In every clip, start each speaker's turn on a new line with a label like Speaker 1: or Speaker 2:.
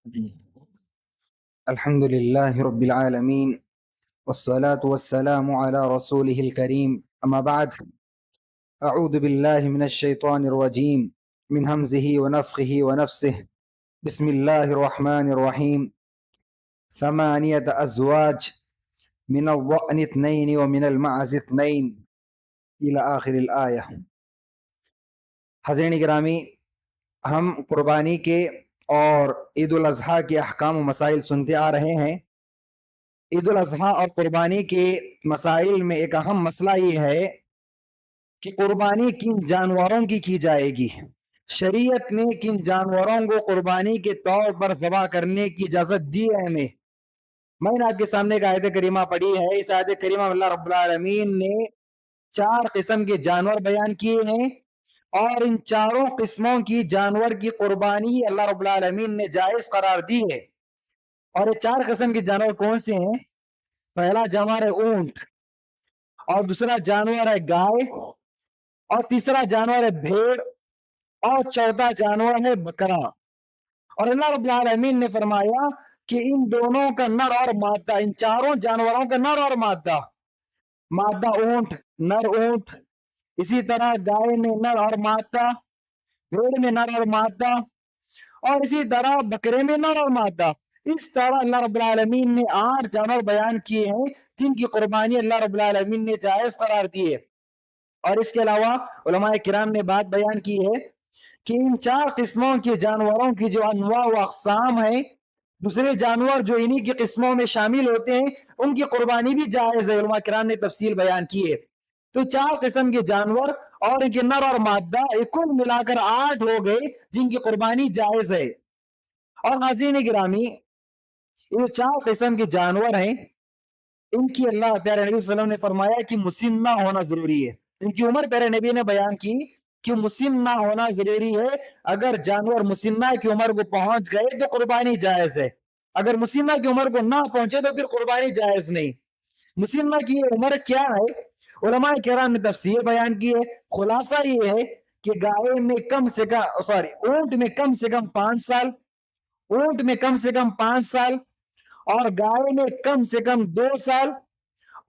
Speaker 1: الحمد لله رب العالمين، والصلاة والسلام على رسوله الكريم. أما بعد، أعوذ بالله من الشيطان الرجيم من همزه ونفخه ونفسه. بسم الله الرحمن الرحيم. 8 أزواج من الضأن 2 ومن المعز 2 إلى آخر الآية. حضرین گرامی، ہم قربانی کے اور عید الاضحیٰ کے احکام و مسائل سنتے آ رہے ہیں. عید الاضحیٰ اور قربانی کے مسائل میں ایک اہم مسئلہ یہ ہے کہ قربانی کن جانوروں کی جائے گی. شریعت نے کن جانوروں کو قربانی کے طور پر ذبح کرنے کی اجازت دی ہے ہمیں. میں نے آپ کے سامنے ایک آیت کریمہ پڑھی ہے. اس آیت کریمہ میں اللہ رب العالمین نے 4 قسم کے جانور بیان کیے ہیں، اور ان چاروں قسموں کی جانور کی قربانی اللہ رب العالمین نے جائز قرار دی ہے. اور یہ 4 قسم کے جانور کون سے ہیں؟ پہلا جانور ہے اونٹ، اور دوسرا جانور ہے گائے، اور تیسرا جانور ہے بھیڑ، اور چوتھا جانور ہے بکرا. اور اللہ رب العالمین نے فرمایا کہ ان دونوں کا نر اور مادہ، ان چاروں جانوروں کا نر اور مادہ اونٹ، نر اونٹ، اسی طرح گائے میں نر اور مادہ، بھیڑ میں نر اور مادہ، اور اسی طرح بکرے میں نر اور مادہ. اس طرح اللہ رب العالمین نے 8 جانور بیان کیے ہیں جن کی قربانی اللہ رب العالمین نے جائز قرار دی ہے. اور اس کے علاوہ علماء کرام نے بات بیان کی ہے کہ ان 4 قسموں کے جانوروں کی جو انواع و اقسام ہیں، دوسرے جانور جو انہی کی قسموں میں شامل ہوتے ہیں، ان کی قربانی بھی جائز ہے. علماء کرام نے تفصیل بیان کی ہے. تو 4 قسم کے جانور اور ان کے نر اور مادہ کل ملا کر 8 ہو گئے جن کی قربانی جائز ہے. اور حاضرین گرامی، یہ 4 قسم کے جانور ہیں، ان کی اللہ پیارے نبی صلی اللہ علیہ وسلم نے فرمایا کہ مسنہ ہونا ضروری ہے. ان کی عمر پیارے نبی نے بیان کی کہ مسنہ ہونا ضروری ہے. اگر جانور مسنہ کی عمر کو پہنچ گئے تو قربانی جائز ہے، اگر مسنہ کی عمر کو نہ پہنچے تو پھر قربانی جائز نہیں. مسنہ کی عمر کیا ہے؟ علماء کرام نے تفسیر بیان کی ہے. خلاصہ یہ ہے کہ گائے میں اونٹ میں کم سے کم 5 سال، اونٹ میں کم سے کم 5 سال، اور گائے میں کم سے کم 2 سال،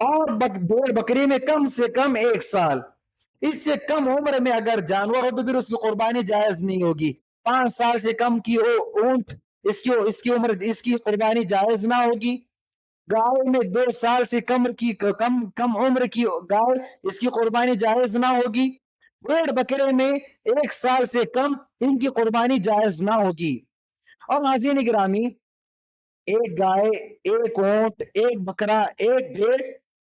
Speaker 1: اور بھیڑ بکری میں کم سے کم 1 سال. اس سے کم عمر میں اگر جانور ہو تو پھر اس کی قربانی جائز نہیں ہوگی. 5 سال سے کم کی اونٹ، اس کی عمر، اس کی قربانی جائز نہ ہوگی. گائے میں 2 سال سے کم عمر کی گائے، اس کی قربانی جائز نہ ہوگی. بھیڑ بکرے میں 1 سال سے کم، ان کی قربانی جائز نہ ہوگی. اور حاضرین گرامی، ایک گائے، ایک اونٹ، ایک بکرا، ایک بھیڑ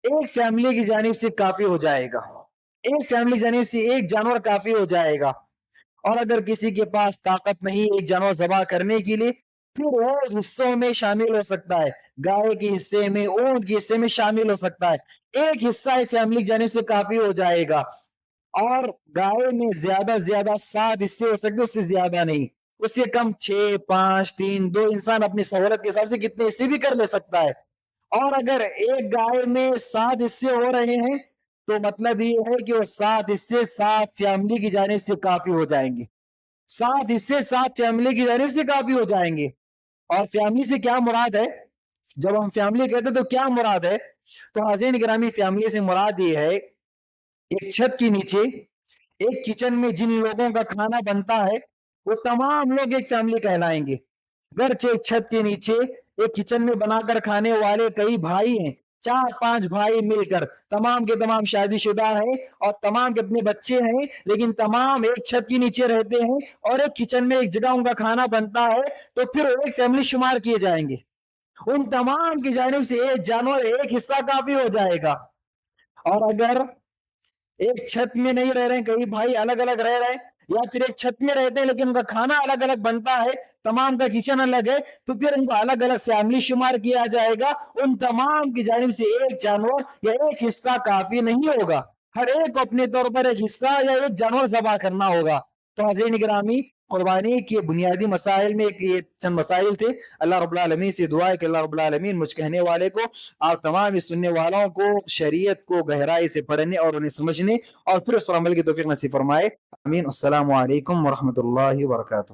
Speaker 1: ایک فیملی کی جانب سے کافی ہو جائے گا. ایک فیملی کی جانب سے ایک جانور کافی ہو جائے گا. اور اگر کسی کے پاس طاقت نہیں ایک جانور ذبح کرنے کے لیے، پھر وہ حصوں میں شامل ہو سکتا ہے. گائے کے حصے میں، اونٹ کے حصے میں شامل ہو سکتا ہے. ایک حصہ فیملی کی جانب سے کافی ہو جائے گا. اور گائے میں زیادہ سے زیادہ 7 حصے ہو سکتے، اس سے زیادہ نہیں. اس سے کم 6، 5، 3، 2 انسان اپنی سہولت کے حساب سے کتنے حصے بھی کر لے سکتا ہے. اور اگر ایک گائے میں 7 حصے ہو رہے ہیں تو مطلب یہ ہے کہ وہ 7 حصے 7 فیملی کی جانب سے کافی ہو جائیں گے. 7 حصے 7 فیملی کی جانب سے کافی ہو جائیں گے. اور فیملی سے کیا مراد ہے؟ جب ہم فیملی کہتے ہیں تو کیا مراد ہے؟ تو حاضرین گرامی، فیملی سے مراد یہ ہے ایک چھت کے نیچے، ایک کچن میں جن لوگوں کا کھانا بنتا ہے وہ تمام لوگ ایک فیملی کہلائیں گے. گرچہ ایک چھت کے نیچے ایک کچن میں بنا کر کھانے والے کئی بھائی ہیں، 4-5 بھائی مل کر، تمام کے تمام شادی شدہ ہیں اور تمام کے اپنے بچے ہیں، لیکن تمام ایک چھت کے نیچے رہتے ہیں اور ایک کچن میں ایک جگہ ان کا کھانا بنتا ہے، تو پھر ایک فیملی شمار کیے جائیں گے. ان تمام کی جانب سے ایک جانور، ایک حصہ کافی ہو جائے گا. اور اگر ایک چھت میں نہیں رہ رہے ہیں، کئی بھائی الگ الگ رہ رہے ہیں، یا پھر ایک چھت میں رہتے ہیں لیکن ان کا کھانا الگ الگ بنتا ہے، تمام کا کچن الگ ہے، تو پھر ان کو الگ الگ فیملی شمار کیا جائے گا. ان تمام کی جانب سے ایک جانور یا ایک حصہ کافی نہیں ہوگا، ہر ایک کو اپنے طور پر ایک حصہ یا ایک جانور ذبح کرنا ہوگا. تو حضرین گرامی، قربانی کے بنیادی مسائل میں یہ چند مسائل تھے. اللہ رب العالمین سے دعا ہے کہ اللہ رب العالمین مجھ کہنے والے کو، آپ تمام اس سننے والوں کو شریعت کو گہرائی سے پڑھنے اور انہیں سمجھنے اور پھر اس پر عمل کی توفیق نصیب فرمائے. آمین. السلام علیکم ورحمۃ اللہ وبرکاتہ.